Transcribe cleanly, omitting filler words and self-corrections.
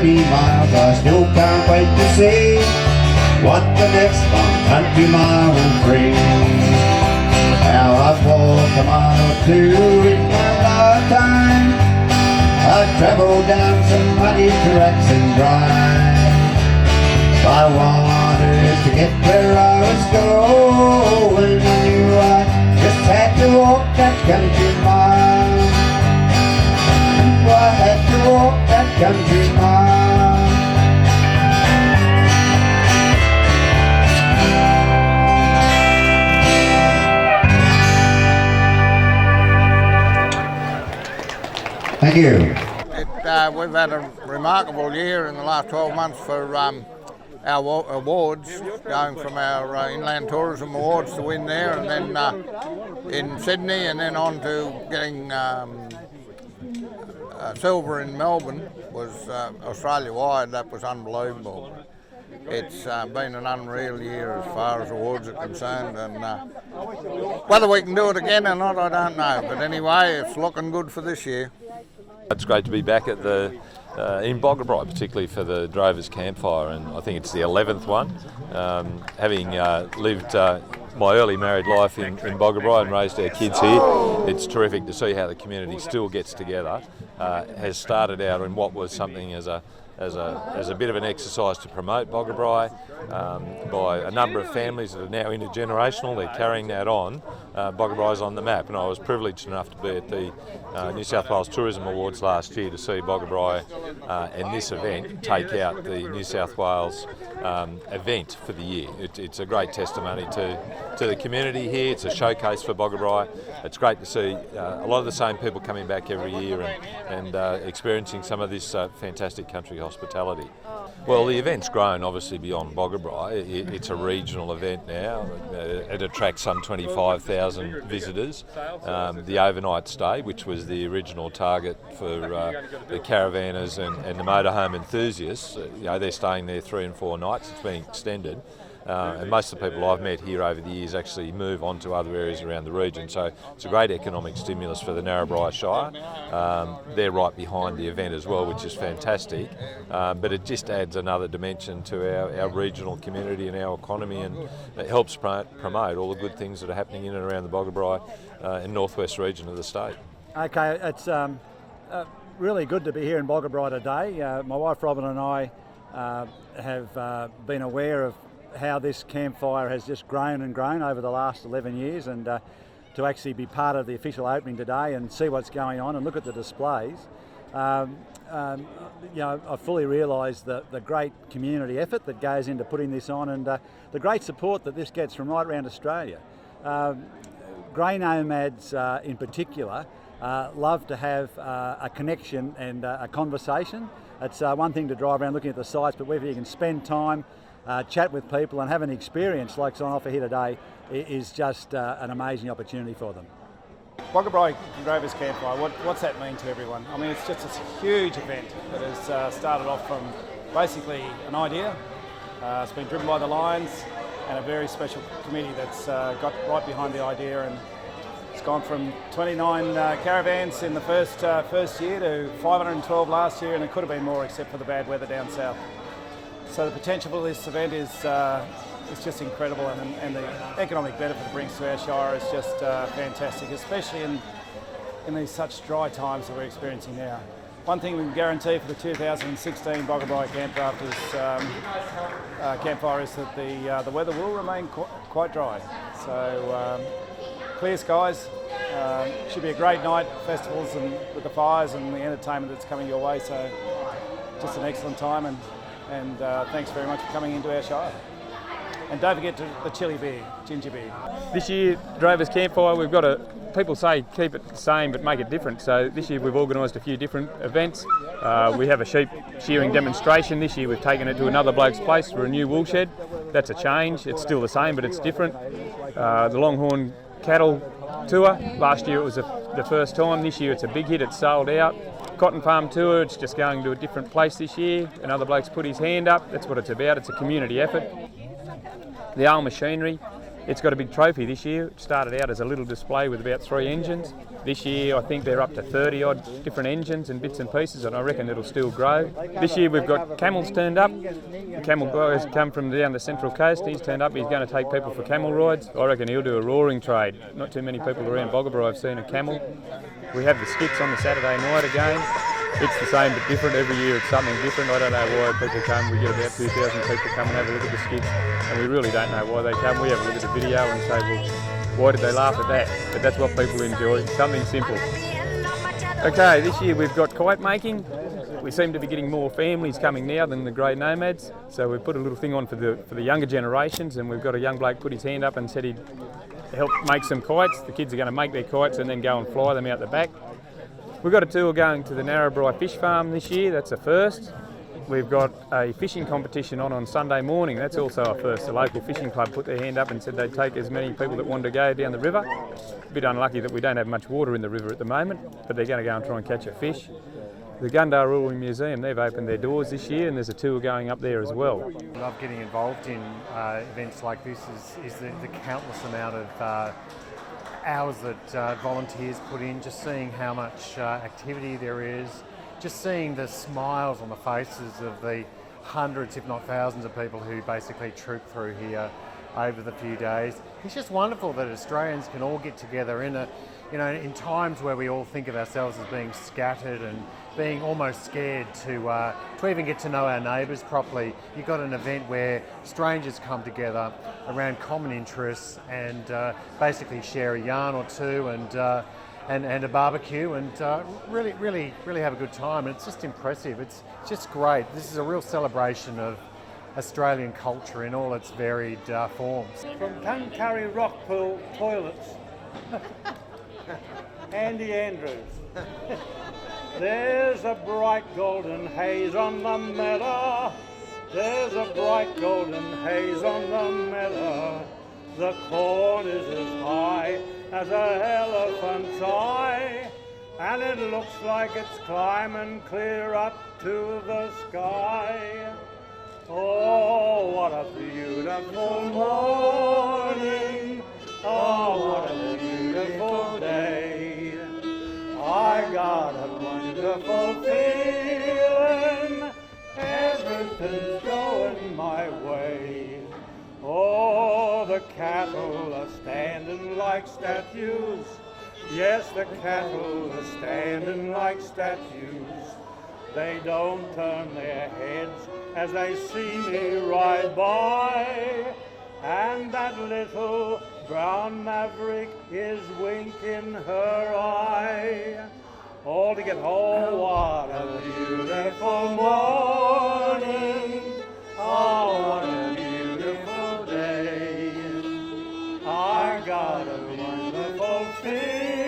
many miles, I still can't wait to see what the next long country mile will bring. Now I've walked a mile or two in my lifetime. I've travelled down some muddy tracks and grinds. I wanted to get where I was going. I knew I just had to walk that country mile. I had to walk that country mile. Thank you. We've had a remarkable year in the last 12 months for our awards, going from our Inland Tourism Awards to win there, and then in Sydney, and then on to getting silver in Melbourne was Australia-wide. That was unbelievable. It's been an unreal year as far as awards are concerned, and whether we can do it again or not, I don't know. But anyway, it's looking good for this year. It's great to be back at in Boggabri, particularly for the Drovers Campfire, and I think it's the 11th one. Having lived my early married life in Boggabri and raised our kids here, it's terrific to see how the community still gets together. Has started out in what was something as a bit of an exercise to promote Boggabri by a number of families that are now intergenerational. They're carrying that on. Boggabri's on the map, and I was privileged enough to be at the New South Wales Tourism Awards last year to see Boggabri and this event take out the New South Wales event for the year. It's a great testimony to the community here. It's a showcase for Boggabri. It's great to see a lot of the same people coming back every year and experiencing some of this fantastic country hospitality. Well, the event's grown obviously beyond Boggabri. It's a regional event now. It attracts some 25,000 visitors. The overnight stay, which was the original target for the caravanners and the motorhome enthusiasts, they're staying there 3 and 4 nights. It's being extended. And most of the people I've met here over the years actually move on to other areas around the region. So it's a great economic stimulus for the Narrabri Shire. They're right behind the event as well, which is fantastic. But it just adds another dimension to our regional community and our economy, and it helps promote all the good things that are happening in and around the Boggabri and northwest region of the state. Okay, it's really good to be here in Boggabri today. My wife Robin and I have been aware of how this campfire has just grown and grown over the last 11 years, and to actually be part of the official opening today and see what's going on and look at the displays. I fully realise the great community effort that goes into putting this on, and the great support that this gets from right around Australia. Grey nomads in particular love to have a connection and a conversation. It's one thing to drive around looking at the sites, but whether you can spend time, chat with people and have an experience like's on offer here today is just an amazing opportunity for them. Boggabri Drovers Campfire, what's that mean to everyone? I mean, it's just a huge event that has started off from basically an idea. It's been driven by the Lions and a very special committee that's got right behind the idea, and it's gone from 29 caravans in the first year to 512 last year, and it could have been more except for the bad weather down south. So the potential for this event is just incredible, and the economic benefit it brings to our Shire is just fantastic, especially in these such dry times that we're experiencing now. One thing we can guarantee for the 2016 Boggabri Campfire is that the weather will remain quite dry. So clear skies, should be a great night, festivals and with the fires and the entertainment that's coming your way. So just an excellent time, and thanks very much for coming into our Shire. And don't forget the chili beer, ginger beer. This year, Drovers Campfire, we've got people say keep it the same but make it different. So this year we've organised a few different events. We have a sheep shearing demonstration. This year we've taken it to another bloke's place for a new wool shed. That's a change. It's still the same but it's different. The Longhorn Cattle Tour, last year it was the first time. This year it's a big hit, it's sold out. Cotton Farm Tour, it's just going to a different place this year. Another bloke's put his hand up. That's what it's about. It's a community effort. The Ale Machinery, It's got a big trophy this year. It started out as a little display with about 3 engines. This year I think they're up to 30 odd different engines and bits and pieces, and I reckon it'll still grow. This year we've got camels turned up. The camel guy has come from down the Central Coast. He's turned up. He's going to take people for camel rides. I reckon he'll do a roaring trade. Not too many people around Boggabri have seen a camel. We have the skits on the Saturday night again. It's the same but different. Every year it's something different. I don't know why people come. We get about 2,000 people come and have a look at the skits, and we really don't know why they come. We have a look at the video and say, well, why did they laugh at that? But that's what people enjoy, something simple. Okay, this year we've got kite making. We seem to be getting more families coming now than the grey nomads, so we've put a little thing on for the younger generations, and we've got a young bloke put his hand up and said he'd help make some kites. The kids are going to make their kites and then go and fly them out the back. We've got a tour going to the Narrabri Fish Farm this year, that's a first. We've got a fishing competition on Sunday morning, that's also a first. The local fishing club put their hand up and said they'd take as many people that wanted to go down the river. A bit unlucky that we don't have much water in the river at the moment, but they're going to go and try and catch a fish. The Gundar Rural Museum, they've opened their doors this year, and there's a tour going up there as well. I love getting involved in events like this is the countless amount of hours that volunteers put in, just seeing how much activity there is, just seeing the smiles on the faces of the hundreds, if not thousands of people who basically troop through here over the few days. It's just wonderful that Australians can all get together in times where we all think of ourselves as being scattered and being almost scared to even get to know our neighbours properly. You've got an event where strangers come together around common interests and basically share a yarn or two and a barbecue and really have a good time. And it's just impressive. It's just great. This is a real celebration of Australian culture in all its varied forms. From Tuncurry Rockpool Toilets, Andy Andrews. There's a bright golden haze on the meadow. There's a bright golden haze on the meadow. The corn is as high as an elephant's eye, and it looks like it's climbing clear up to the sky. Oh, what a beautiful morning. Oh, what a beautiful day. I got a wonderful feeling. Everything's going my way. Oh, the cattle are standing like statues. Yes, the cattle are standing like statues. They don't turn their heads as they see me ride by. And that little brown maverick is winking her eye. All together, oh, what a beautiful morning. Oh, what a beautiful day. I got a wonderful feeling.